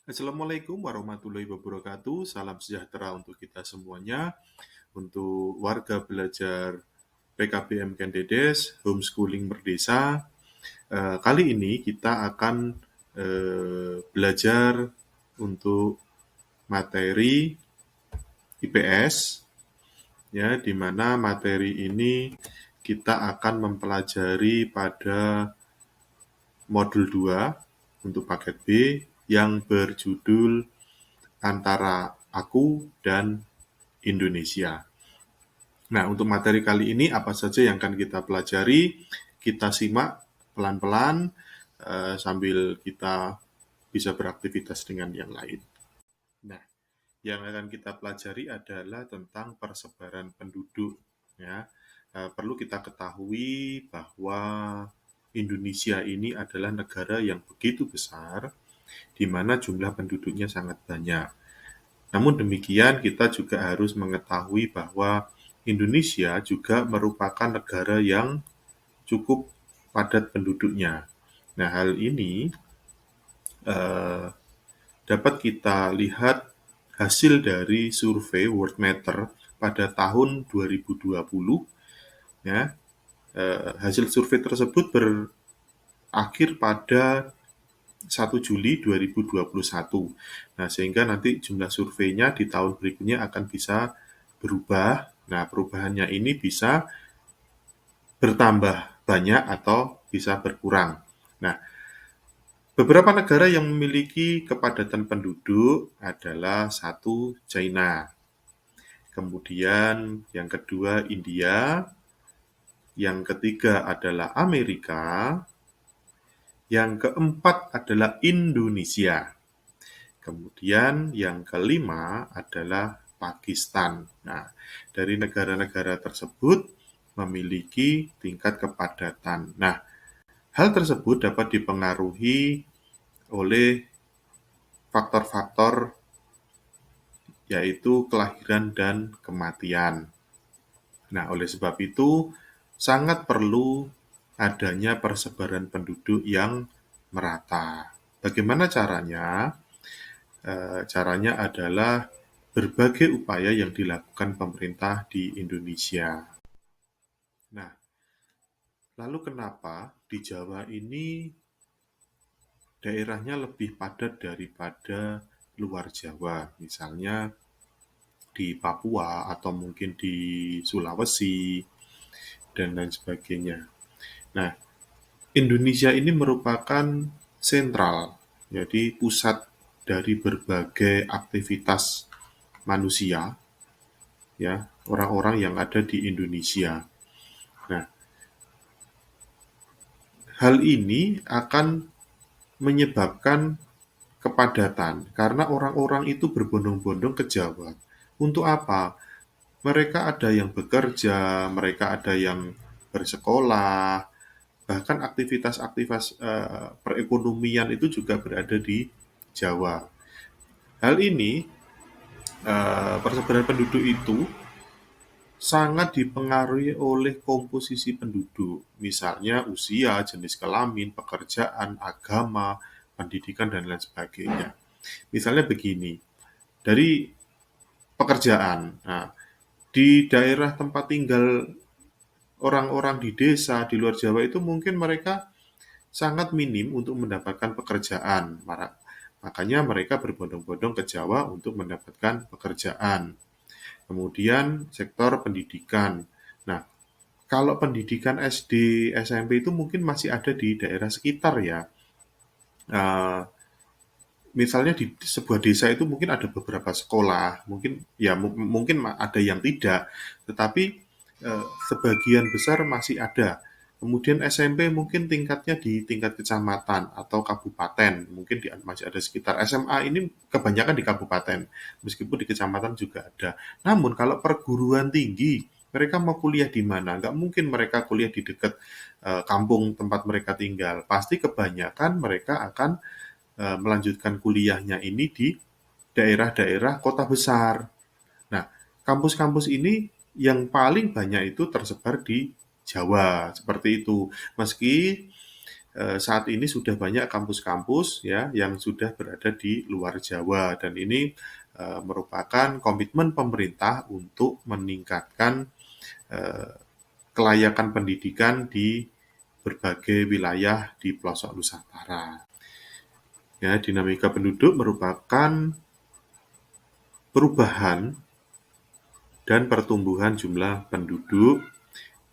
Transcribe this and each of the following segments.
Assalamualaikum warahmatullahi wabarakatuh. Salam sejahtera untuk kita semuanya. Untuk warga belajar PKBM Kendedes, Homeschooling Merdesa. Kali ini kita akan belajar untuk materi IPS, ya, di mana materi ini kita akan mempelajari pada modul 2 untuk paket B yang berjudul Antara Aku dan Indonesia. Nah, untuk materi kali ini apa saja yang akan kita pelajari? Kita simak pelan-pelan sambil kita bisa beraktivitas dengan yang lain. Nah, yang akan kita pelajari adalah tentang persebaran penduduk. Ya, perlu kita ketahui bahwa Indonesia ini adalah negara yang begitu besar, di mana jumlah penduduknya sangat banyak. Namun demikian, kita juga harus mengetahui bahwa Indonesia juga merupakan negara yang cukup padat penduduknya. Nah, hal ini eh, dapat kita lihat hasil dari survei Worldmeter pada tahun 2020. Ya, hasil survei tersebut berakhir pada 1 Juli 2021. Nah, sehingga nanti jumlah surveinya di tahun berikutnya akan bisa berubah. Nah, perubahannya ini bisa bertambah banyak atau bisa berkurang. Nah, beberapa negara yang memiliki kepadatan penduduk adalah satu China, kemudian yang kedua India, yang ketiga adalah Amerika, yang keempat adalah Indonesia. Kemudian yang kelima adalah Pakistan. Nah, dari negara-negara tersebut memiliki tingkat kepadatan. Nah, hal tersebut dapat dipengaruhi oleh faktor-faktor yaitu kelahiran dan kematian. Nah, oleh sebab itu sangat perlu adanya persebaran penduduk yang merata. Bagaimana caranya? Caranya adalah berbagai upaya yang dilakukan pemerintah di Indonesia. Nah, lalu kenapa di Jawa ini daerahnya lebih padat daripada luar Jawa? Misalnya di Papua atau mungkin di Sulawesi dan lain sebagainya. Nah, Indonesia ini merupakan sentral, jadi pusat dari berbagai aktivitas manusia, ya, orang-orang yang ada di Indonesia. Nah, hal ini akan menyebabkan kepadatan karena orang-orang itu berbondong-bondong ke Jawa. Untuk apa? Mereka ada yang bekerja, mereka ada yang bersekolah, bahkan aktivitas-aktivitas perekonomian itu juga berada di Jawa. Hal ini, persebaran penduduk itu sangat dipengaruhi oleh komposisi penduduk, misalnya usia, jenis kelamin, pekerjaan, agama, pendidikan, dan lain sebagainya. Misalnya begini, dari pekerjaan, nah, di daerah tempat tinggal orang-orang di desa, di luar Jawa itu mungkin mereka sangat minim untuk mendapatkan pekerjaan. Makanya mereka berbondong-bondong ke Jawa untuk mendapatkan pekerjaan. Kemudian sektor pendidikan. Nah, kalau pendidikan SD, SMP itu mungkin masih ada di daerah sekitar ya. Misalnya di sebuah desa itu mungkin ada beberapa sekolah, mungkin ya mungkin ada yang tidak, tetapi sebagian besar masih ada. Kemudian SMP mungkin tingkatnya di tingkat kecamatan atau kabupaten, mungkin masih ada sekitar. SMA ini kebanyakan di kabupaten, meskipun di kecamatan juga ada. Namun kalau perguruan tinggi, mereka mau kuliah di mana? Nggak mungkin mereka kuliah di dekat kampung tempat mereka tinggal. Pasti kebanyakan mereka akan melanjutkan kuliahnya ini di daerah-daerah kota besar. Nah, kampus-kampus ini yang paling banyak itu tersebar di Jawa, seperti itu. Meski saat ini sudah banyak kampus-kampus ya yang sudah berada di luar Jawa, dan ini merupakan komitmen pemerintah untuk meningkatkan kelayakan pendidikan di berbagai wilayah di pelosok Nusantara. Ya, dinamika penduduk merupakan perubahan dan pertumbuhan jumlah penduduk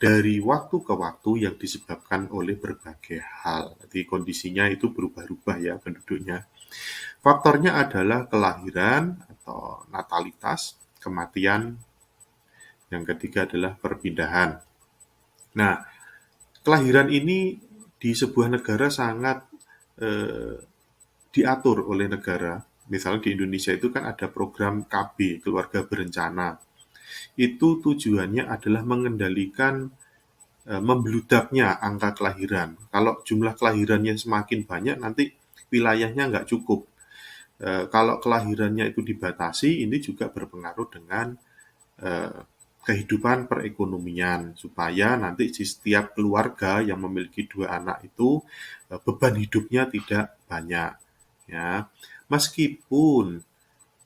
dari waktu ke waktu yang disebabkan oleh berbagai hal. Jadi kondisinya itu berubah-ubah ya penduduknya. Faktornya adalah kelahiran atau natalitas, kematian, yang ketiga adalah perpindahan. Nah, kelahiran ini di sebuah negara sangat diatur oleh negara. Misalnya di Indonesia itu kan ada program KB, Keluarga Berencana. Itu tujuannya adalah mengendalikan membludaknya angka kelahiran. Kalau jumlah kelahirannya semakin banyak, nanti wilayahnya nggak cukup. Kalau kelahirannya itu dibatasi, ini juga berpengaruh dengan kehidupan perekonomian, supaya nanti di setiap keluarga yang memiliki 2 anak itu beban hidupnya tidak banyak. Ya, meskipun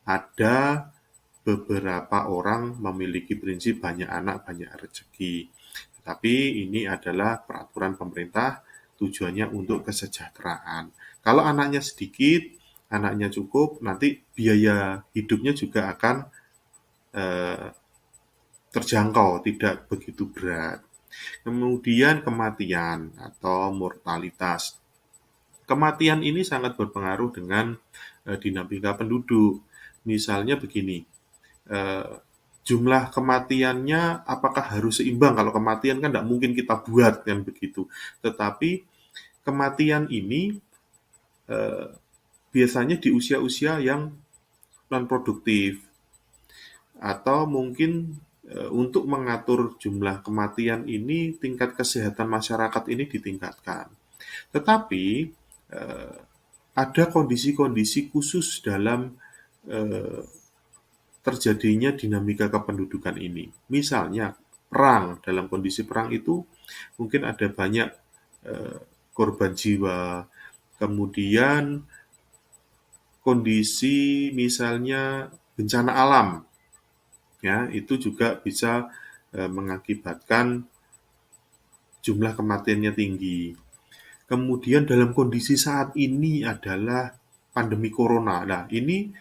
ada beberapa orang memiliki prinsip banyak anak banyak rezeki, tapi ini adalah peraturan pemerintah, tujuannya untuk kesejahteraan. Kalau anaknya sedikit, anaknya cukup, nanti biaya hidupnya juga akan eh, terjangkau, tidak begitu berat. Kemudian kematian atau mortalitas. Kematian ini sangat berpengaruh dengan dinamika penduduk. Misalnya begini, eh, jumlah kematiannya apakah harus seimbang? Kalau kematian kan tidak mungkin kita buat kan begitu. Tetapi kematian ini eh, biasanya di usia-usia yang non produktif, atau mungkin untuk mengatur jumlah kematian ini tingkat kesehatan masyarakat ini ditingkatkan. Tetapi eh, ada kondisi-kondisi khusus dalam eh, terjadinya dinamika kependudukan ini. Misalnya perang, dalam kondisi perang itu mungkin ada banyak eh, korban jiwa, kemudian kondisi misalnya bencana alam, ya itu juga bisa mengakibatkan jumlah kematiannya tinggi. Kemudian dalam kondisi saat ini adalah pandemi corona. Nah, ini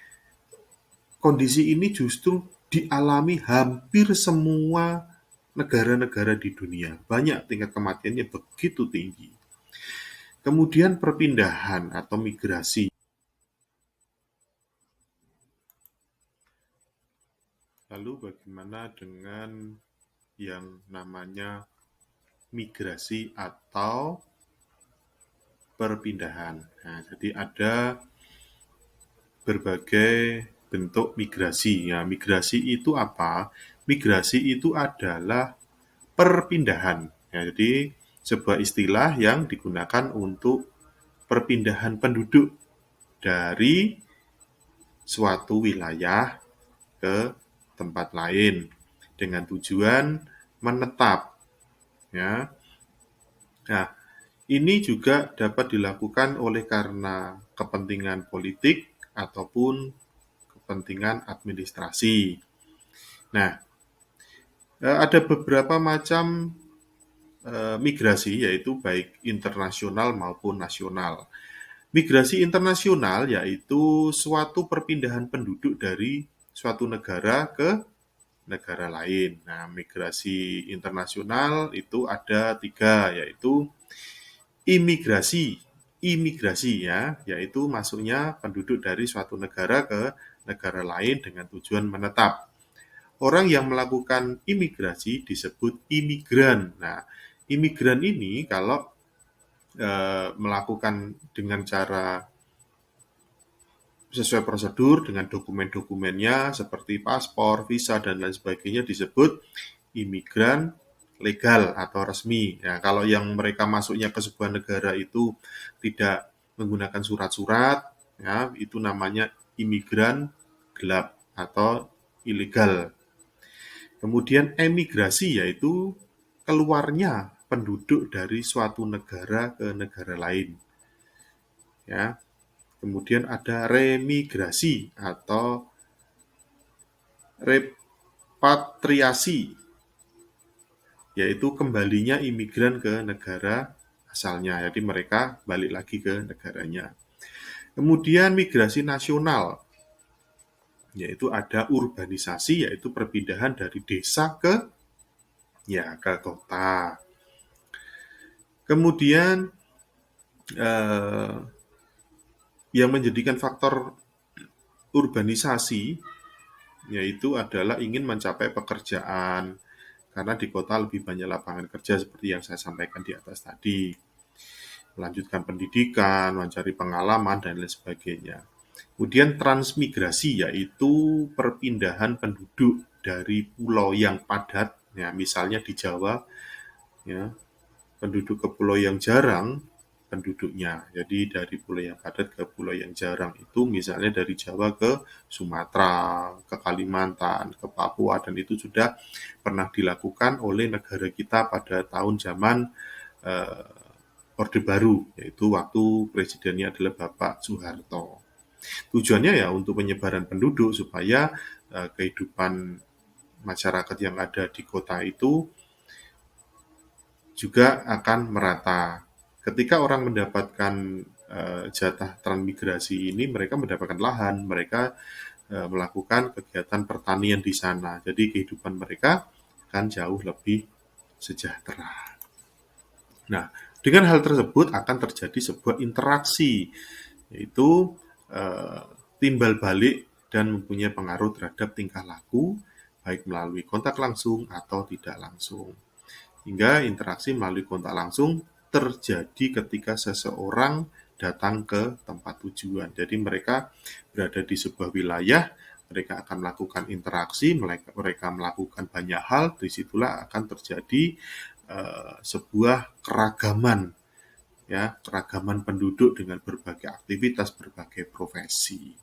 kondisi ini justru dialami hampir semua negara-negara di dunia. Banyak tingkat kematiannya begitu tinggi. Kemudian perpindahan atau migrasi. Lalu bagaimana dengan yang namanya migrasi atau perpindahan? Nah, jadi ada berbagai bentuk migrasi. Ya, migrasi itu apa? Migrasi itu adalah perpindahan. Ya, jadi sebuah istilah yang digunakan untuk perpindahan penduduk dari suatu wilayah ke tempat lain dengan tujuan menetap. Ya. Nah, ini juga dapat dilakukan oleh karena kepentingan politik ataupun kepentingan administrasi. Nah, ada beberapa macam migrasi, yaitu baik internasional maupun nasional. Migrasi internasional yaitu suatu perpindahan penduduk dari suatu negara ke negara lain. Nah, migrasi internasional itu ada 3, yaitu imigrasi. Imigrasi ya, yaitu masuknya penduduk dari suatu negara ke negara lain dengan tujuan menetap. Orang yang melakukan imigrasi disebut imigran. Nah, imigran ini kalau melakukan dengan cara sesuai prosedur dengan dokumen-dokumennya seperti paspor, visa, dan lain sebagainya disebut imigran legal atau resmi. Ya, kalau yang mereka masuknya ke sebuah negara itu tidak menggunakan surat-surat, ya, itu namanya imigran gelap atau ilegal. Kemudian emigrasi yaitu keluarnya penduduk dari suatu negara ke negara lain. Ya. Kemudian ada remigrasi atau repatriasi, yaitu kembalinya imigran ke negara asalnya. Jadi mereka balik lagi ke negaranya. Kemudian migrasi nasional, yaitu ada urbanisasi, yaitu perpindahan dari desa ke kota. Kemudian yang menjadikan faktor urbanisasi yaitu adalah ingin mencapai pekerjaan, karena di kota lebih banyak lapangan kerja seperti yang saya sampaikan di atas tadi. Melanjutkan pendidikan, mencari pengalaman, dan lain sebagainya. Kemudian transmigrasi, yaitu perpindahan penduduk dari pulau yang padat, ya, misalnya di Jawa, ya, penduduk ke pulau yang jarang penduduknya. Jadi dari pulau yang padat ke pulau yang jarang itu misalnya dari Jawa ke Sumatera, ke Kalimantan, ke Papua, dan itu sudah pernah dilakukan oleh negara kita pada tahun zaman Orde Baru, yaitu waktu presidennya adalah Bapak Soeharto. Tujuannya ya untuk penyebaran penduduk supaya kehidupan masyarakat yang ada di kota itu juga akan merata. Ketika orang mendapatkan jatah transmigrasi ini, mereka mendapatkan lahan, mereka melakukan kegiatan pertanian di sana. Jadi kehidupan mereka akan jauh lebih sejahtera. Nah, dengan hal tersebut akan terjadi sebuah interaksi, yaitu timbal balik dan mempunyai pengaruh terhadap tingkah laku, baik melalui kontak langsung atau tidak langsung. Hingga interaksi melalui kontak langsung terjadi ketika seseorang datang ke tempat tujuan. Jadi mereka berada di sebuah wilayah, mereka akan melakukan interaksi, mereka melakukan banyak hal, disitulah akan terjadi sebuah keragaman, ya, keragaman penduduk dengan berbagai aktivitas, berbagai profesi.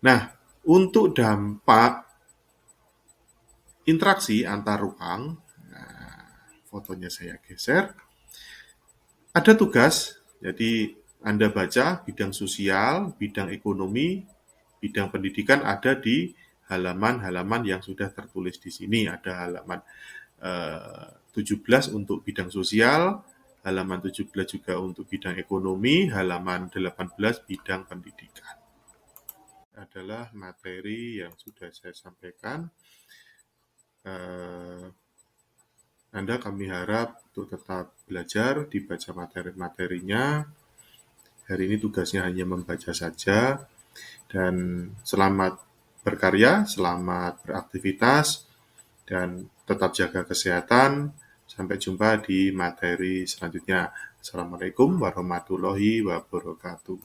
Nah, untuk dampak interaksi antar ruang, fotonya saya geser, ada tugas, jadi Anda baca bidang sosial, bidang ekonomi, bidang pendidikan ada di halaman-halaman yang sudah tertulis di sini. Ada halaman 17 untuk bidang sosial, halaman 17 juga untuk bidang ekonomi, halaman 18 bidang pendidikan. Adalah materi yang sudah saya sampaikan. Anda kami harap untuk tetap belajar, dibaca materi-materinya. Hari ini tugasnya hanya membaca saja. Dan selamat berkarya, selamat beraktivitas, dan tetap jaga kesehatan. Sampai jumpa di materi selanjutnya. Assalamualaikum warahmatullahi wabarakatuh.